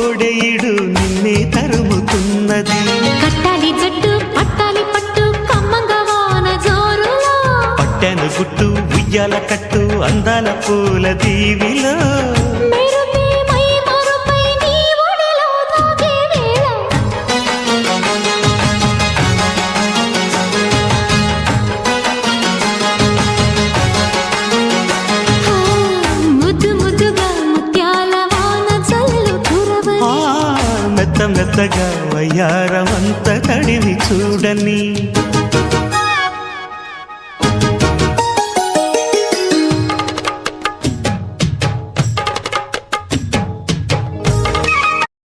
కోడెయిడు నిన్నే తరుముతున్నది. కట్టాలి జట్టు పట్టాలి పట్టు కమ్మంగా వాన జోరులో, పట్టెను గుట్టు ఉయ్యాల కట్టు అందాల పూల దీవిలో. మెరుపే మై మరుపై నీ ఒడిలో తాగే వేళ, ముద్దు ముద్దుగా ముత్యాల వాన చల్లు కురవని, మెత్త మెత్తగా వయ్యారమంత తడివి చూడని.